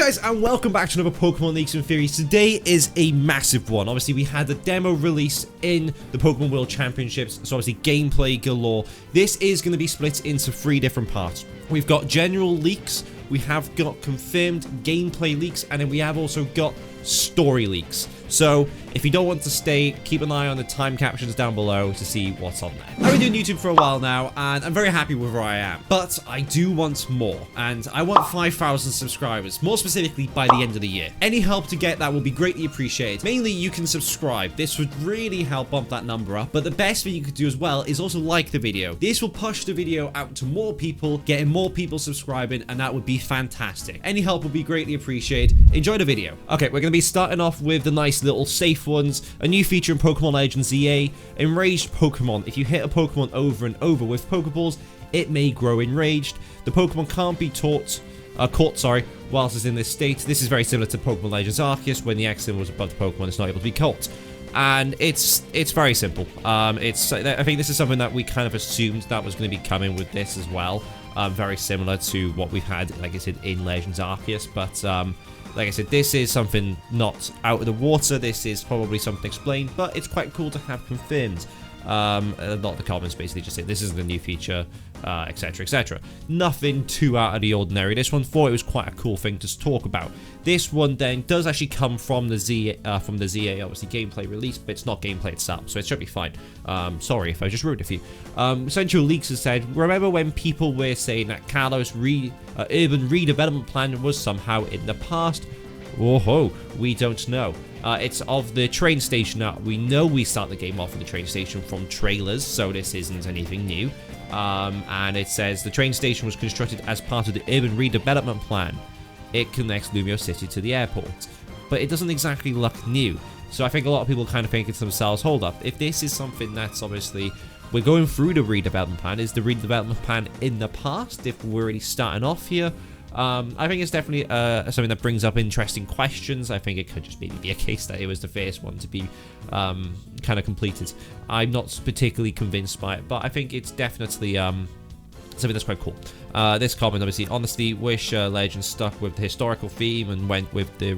guys, and welcome back to another Pokemon Leaks and Theories. Today is a massive one. Obviously, we had the demo release in the Pokemon World Championships, so obviously gameplay galore. This is going to be split into 3 different parts. We've got general leaks, we have got confirmed gameplay leaks, and then we have also got story leaks. So, if you don't want to stay, keep an eye on the time captions down below to see what's on there. I've been doing YouTube for a while now, and I'm very happy with where I am. But I do want more, and I want 5,000 subscribers, more specifically by the end of the year. Any help to get that will be greatly appreciated. Mainly, you can subscribe. This would really help bump that number up. But the best thing you could do as well is also like the video. This will push the video out to more people, getting more people subscribing, and that would be fantastic. Any help would be greatly appreciated. Enjoy the video. Okay, we're going to be starting off with the nice little safe ones. A new feature in Pokémon Legends Z-A, enraged Pokemon. If you hit a Pokemon over and over with Pokeballs, it may grow enraged. The Pokemon can't be caught, whilst it's in this state. This is very similar to Pokémon Legends Arceus, when the X symbol was above the Pokemon, it's not able to be caught. And it's very simple. I think this is something that we kind of assumed that was going to be coming with this as well. Very similar to what we've had, like I said, in Legends Arceus, but like I said, this is something not out of the water. This is probably something explained, but it's quite cool to have confirmed. A lot of the comments basically just say this is the new feature, etc, etc. Nothing too out of the ordinary. This one thought it was quite a cool thing to talk about. This one then does actually come from the ZA obviously gameplay release, but it's not gameplay itself, so it should be fine. Sorry if I just ruined it for you. Central Leaks has said, remember when people were saying that Kalos urban redevelopment plan was somehow in the past? Whoa, we don't know. It's of the train station. Now, we know we start the game off at the train station from trailers, so this isn't anything new. And it says the train station was constructed as part of the urban redevelopment plan. It connects Lumiose City to the airport, but it doesn't exactly look new. So I think a lot of people kind of think to themselves, hold up, if this is something that's obviously we're going through the redevelopment plan, is the redevelopment plan in the past if we're already starting off here? I think it's definitely something that brings up interesting questions. I think it could just maybe be a case that it was the first one to be kind of completed. I'm not particularly convinced by it, but I think it's definitely something that's quite cool. This comment, obviously, honestly, wish Legends stuck with the historical theme and went with the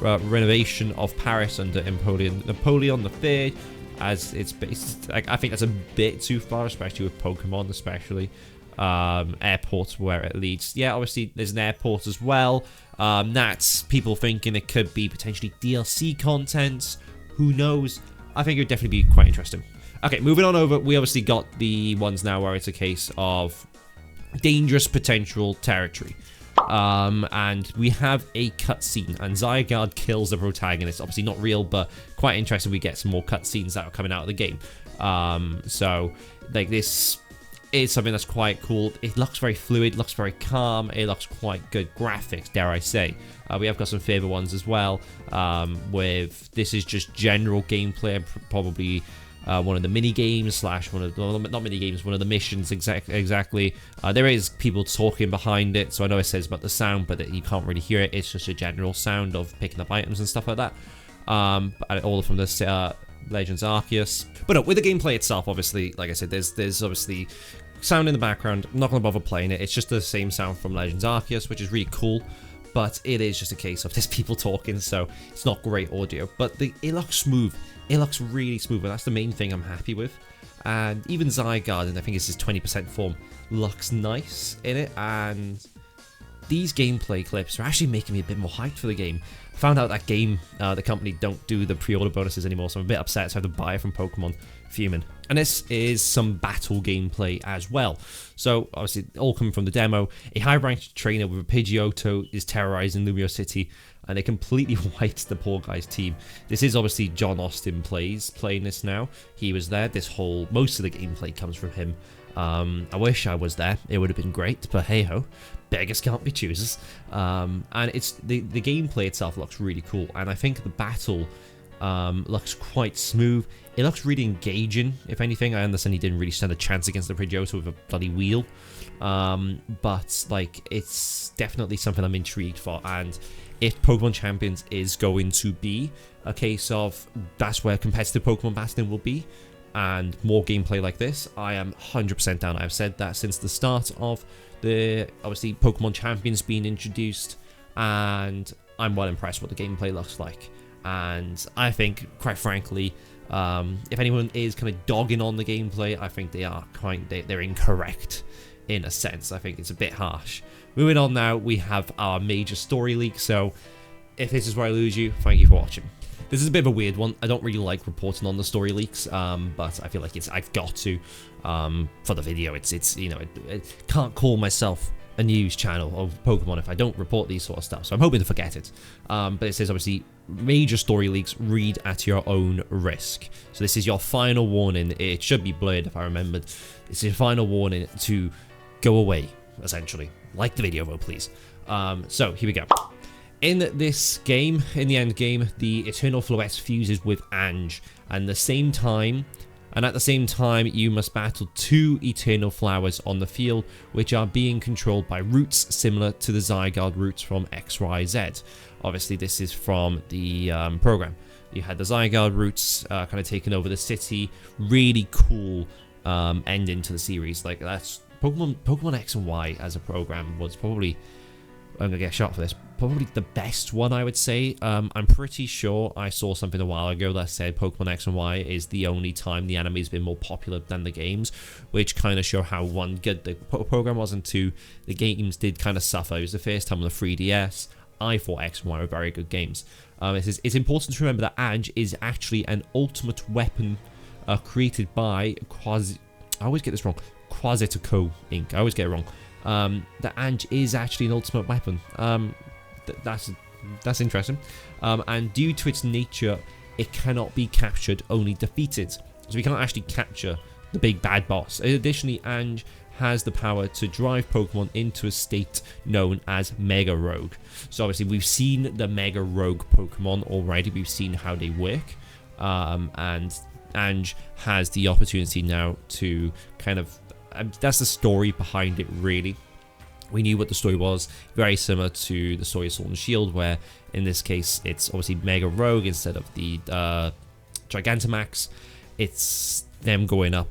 renovation of Paris under Napoleon III, as it's based. I think that's a bit too far, especially with Pokemon, especially. Airports where it leads. Yeah, obviously there's an airport as well. That's people thinking it could be potentially DLC content. Who knows? I think it would definitely be quite interesting. Okay, moving on over, we obviously got the ones now where it's a case of dangerous potential territory. And we have a cutscene, and Zygarde kills the protagonist. Obviously not real, but quite interesting. We get some more cutscenes that are coming out of the game. So like this is something that's quite cool. It looks very fluid, looks very calm, it looks quite good graphics, dare I say. We have got some further ones as well, with this is just general gameplay, probably one of the mini games slash one of the, not mini games, one of the missions exactly. There is people talking behind it, so I know it says about the sound, but you can't really hear it. It's just a general sound of picking up items and stuff like that. All from the Legends Arceus. But no, with the gameplay itself, obviously, like I said, there's obviously sound in the background. I'm not going to bother playing it. It's just the same sound from Legends Arceus, which is really cool. But it is just a case of there's people talking, so it's not great audio. But it looks smooth. It looks really smooth, and that's the main thing I'm happy with. And even Zygarde, and I think it's his 20% form, looks nice in it. And these gameplay clips are actually making me a bit more hyped for the game. I found out that the company don't do the pre-order bonuses anymore, so I'm a bit upset, so I have to buy it from Pokemon. Fuming. And this is some battle gameplay as well. So, obviously, all coming from the demo. A high-ranked trainer with a Pidgeotto is terrorizing Lumiose City, and they completely wiped the poor guy's team. This is obviously John Austin playing this now. He was there. Most of the gameplay comes from him. I wish I was there. It would have been great, but hey-ho. Beggars can't be choosers. And it's the gameplay itself looks really cool, and I think the battle looks quite smooth. It looks really engaging, if anything. I understand he didn't really stand a chance against the Pidgeotto with a bloody wheel. But, like, it's definitely something I'm intrigued for. And if Pokemon Champions is going to be a case of that's where competitive Pokemon battling will be, and more gameplay like this, I am 100% down. I've said that since the start of the, obviously, Pokemon Champions being introduced. and I'm well impressed with what the gameplay looks like. And I think, quite frankly, if anyone is kind of dogging on the gameplay, I think they're incorrect in a sense. I think it's a bit harsh. Moving on now, we have our major story leak. So if this is where I lose you, thank you for watching. This is a bit of a weird one. I don't really like reporting on the story leaks, but I feel like I've got to for the video. It's you know, it can't call myself a news channel of Pokemon if I don't report these sort of stuff, so I'm hoping to forget it. But it says, obviously, major story leaks, read at your own risk. So this is your final warning. It should be blurred if I remembered. It's your final warning to go away, essentially. Like the video though, please. So here we go. In this game, in the end game, the Eternal Floette fuses with Ange, and at the same time, you must battle 2 Eternal Flowers on the field, which are being controlled by roots similar to the Zygarde roots from XYZ. Obviously, this is from the program. You had the Zygarde roots kind of taking over the city. Really cool ending to the series. Like, that's Pokemon X and Y as a program was probably, I'm gonna get shot for this, probably the best one, I would say. I'm pretty sure I saw something a while ago that said Pokemon X and Y is the only time the anime's been more popular than the games, which kind of show how, one, good the program was, and 2, the games did kind of suffer. It was the first time on the 3DS. I thought X and Y were very good games. It's important to remember that Ange is actually an ultimate weapon created by I always get this wrong, Quasitico Inc. I always get it wrong. That Ange is actually an ultimate weapon. That's interesting. And due to its nature, it cannot be captured, only defeated. So we cannot actually capture the big bad boss. Additionally, Ange has the power to drive Pokemon into a state known as Mega Rogue. So obviously we've seen the Mega Rogue Pokemon already. We've seen how they work. And Ange has the opportunity now to kind of... that's the story behind it, really. We knew what the story was, very similar to the story of Sword and Shield, where in this case it's obviously Mega Rogue instead of the Gigantamax. It's them going up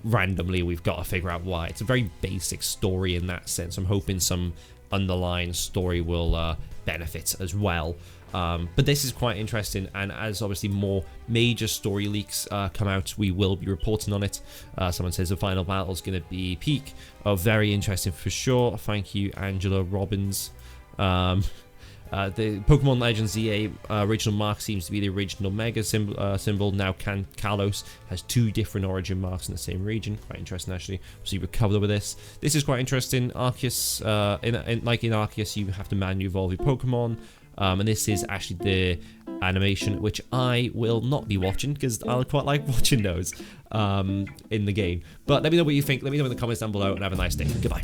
randomly. We've got to figure out why. It's a very basic story in that sense. I'm hoping some underlying story will benefit as well. But this is quite interesting, and as obviously more major story leaks come out, we will be reporting on it. Someone says the final battle is going to be peak. Oh, very interesting for sure. Thank you, Angela Robbins. The Pokemon Legends Z-A original mark seems to be the original Mega symbol. Now Kalos has 2 different origin marks in the same region. Quite interesting, actually. So you recover with this. This is quite interesting. Arceus, like in Arceus, you have to manually evolve your Pokemon. And this is actually the animation, which I will not be watching because I quite like watching those in the game. But let me know what you think. Let me know in the comments down below, and have a nice day. Goodbye.